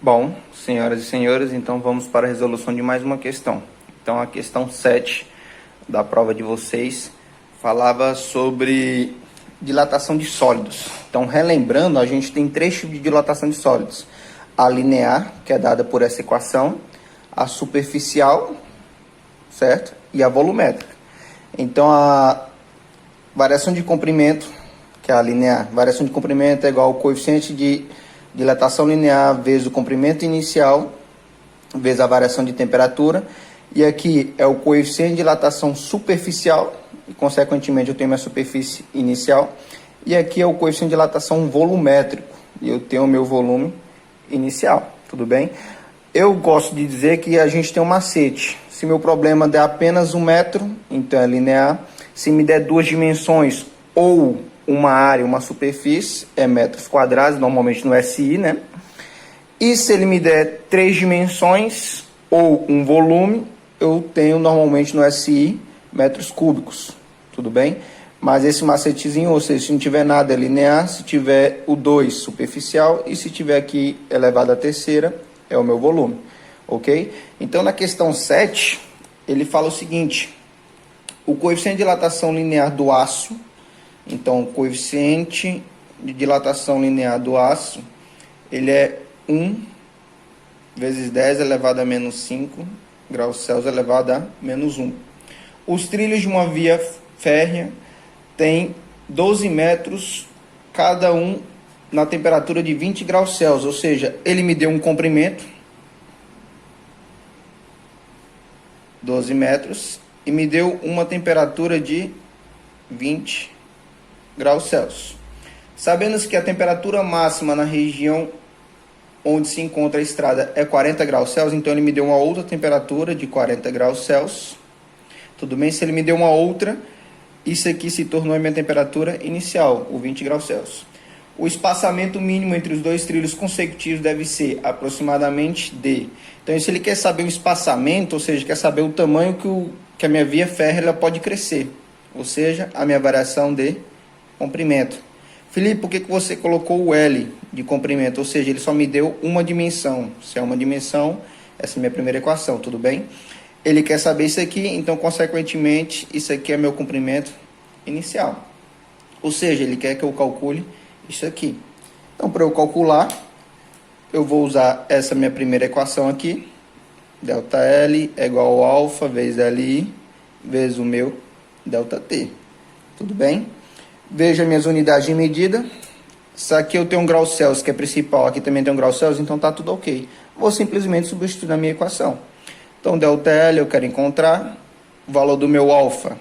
Bom, senhoras e senhores, então vamos para a resolução de mais uma questão. Então a questão 7 da prova de vocês falava sobre dilatação de sólidos. Então, relembrando, a gente tem três tipos de dilatação de sólidos. A linear, que é dada por essa equação, a superficial, certo? E a volumétrica. Então, a variação de comprimento, que é a linear, variação de comprimento é igual ao coeficiente de dilatação linear vezes o comprimento inicial, vezes a variação de temperatura. E aqui é o coeficiente de dilatação superficial, e consequentemente eu tenho minha superfície inicial. E aqui é o coeficiente de dilatação volumétrico, e eu tenho o meu volume inicial, tudo bem? Eu gosto de dizer que a gente tem um macete. Se meu problema der apenas 1 metro, então é linear. Se me der 2 dimensões ou uma área, uma superfície, é metros quadrados, normalmente no SI, né? E se ele me der 3 dimensões ou um volume, eu tenho normalmente no SI metros cúbicos, tudo bem? Mas esse macetezinho, ou seja, se não tiver nada é linear, se tiver o 2 superficial e se tiver aqui elevado à terceira, é o meu volume, ok? Então na questão 7, ele fala o seguinte: o coeficiente de dilatação linear do aço, então o coeficiente de dilatação linear do aço, ele é 1 vezes 10 elevado a menos 5 graus Celsius elevado a menos 1. Os trilhos de uma via férrea têm 12 metros cada um na temperatura de 20 graus Celsius, ou seja, ele me deu um comprimento, 12 metros, e me deu uma temperatura de 20 graus Celsius. Sabendo que a temperatura máxima na região onde se encontra a estrada é 40 graus Celsius, então ele me deu uma outra temperatura de 40 graus Celsius. Tudo bem? Se ele me deu uma outra, isso aqui se tornou a minha temperatura inicial, o 20 graus Celsius. O espaçamento mínimo entre os dois trilhos consecutivos deve ser aproximadamente d. Então, se ele quer saber o espaçamento, ou seja, quer saber o tamanho que a minha via férrea ela pode crescer, ou seja, a minha variação de comprimento. Felipe, por que você colocou o L de comprimento? Ou seja, ele só me deu uma dimensão. Se é uma dimensão, essa é a minha primeira equação, tudo bem? Ele quer saber isso aqui, então, consequentemente, isso aqui é meu comprimento inicial. Ou seja, ele quer que eu calcule isso aqui. Então, para eu calcular, eu vou usar essa minha primeira equação aqui. ΔL é igual ao alfa vezes LI vezes o meu ΔT. Tudo bem? Veja minhas unidades de medida. Isso aqui eu tenho um grau Celsius, que é principal. Aqui também tem um grau Celsius, então tá tudo ok. Vou simplesmente substituir na minha equação. Então, ΔL eu quero encontrar. O valor do meu alfa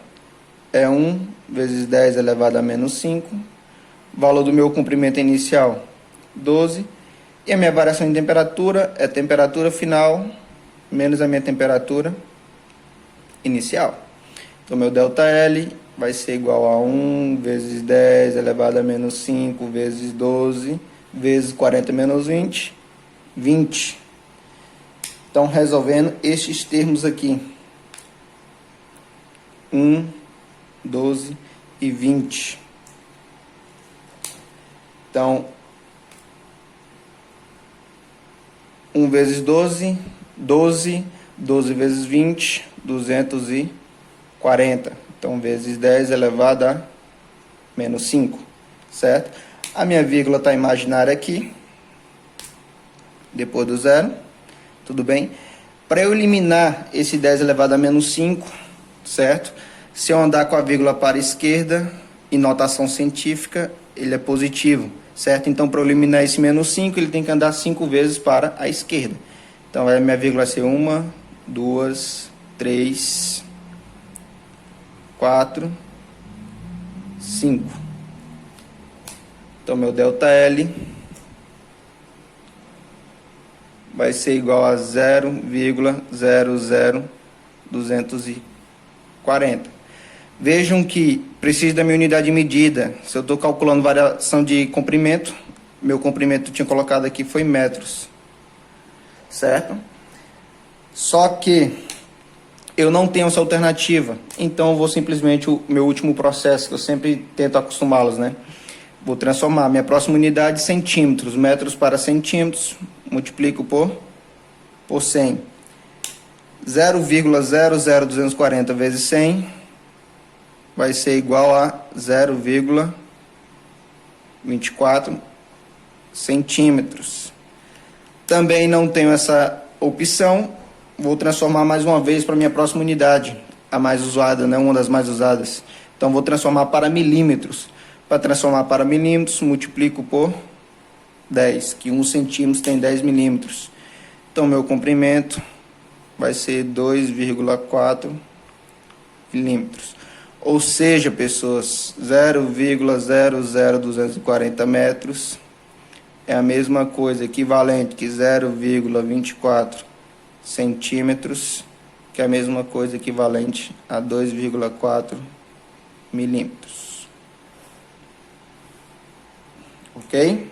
é 1 vezes 10 elevado a menos 5. O valor do meu comprimento inicial, 12. E a minha variação de temperatura é a temperatura final menos a minha temperatura inicial. Então, meu ΔL vai ser igual a 1 vezes 10 elevado a menos 5 vezes 12 vezes 40 menos 20, 20. Então, resolvendo estes termos aqui, 1, 12 e 20. Então, 1 vezes 12, 12, 12 vezes 20, 240. Então, vezes 10 elevado a menos 5, certo? A minha vírgula está imaginária aqui, depois do zero, tudo bem? Para eu eliminar esse 10 elevado a menos 5, certo? Se eu andar com a vírgula para a esquerda, em notação científica, ele é positivo, certo? Então, para eu eliminar esse menos 5, ele tem que andar 5 vezes para a esquerda. Então, a minha vírgula vai ser 1, 2, 3, 4, 5. Então, meu ΔL vai ser igual a 0,00240. Vejam que preciso da minha unidade de medida. Se eu estou calculando variação de comprimento, meu comprimento que eu tinha colocado aqui foi metros, certo? Só que eu não tenho essa alternativa, então eu vou simplesmente, o meu último processo, que eu sempre tento acostumá-los, né? Vou transformar minha próxima unidade em centímetros, metros para centímetros, multiplico por 100. 0,00240 vezes 100 vai ser igual a 0,24 centímetros. Também não tenho essa opção, vou transformar mais uma vez para a minha próxima unidade, a mais usada, né? Uma das mais usadas. Então vou transformar para milímetros. Para transformar para milímetros, multiplico por 10, que 1 centímetro tem 10 milímetros. Então meu comprimento vai ser 2,4 milímetros. Ou seja, pessoas, 0,00240 metros é a mesma coisa, equivalente que 0,24 centímetros, que é a mesma coisa, equivalente a 2,4 milímetros. Ok?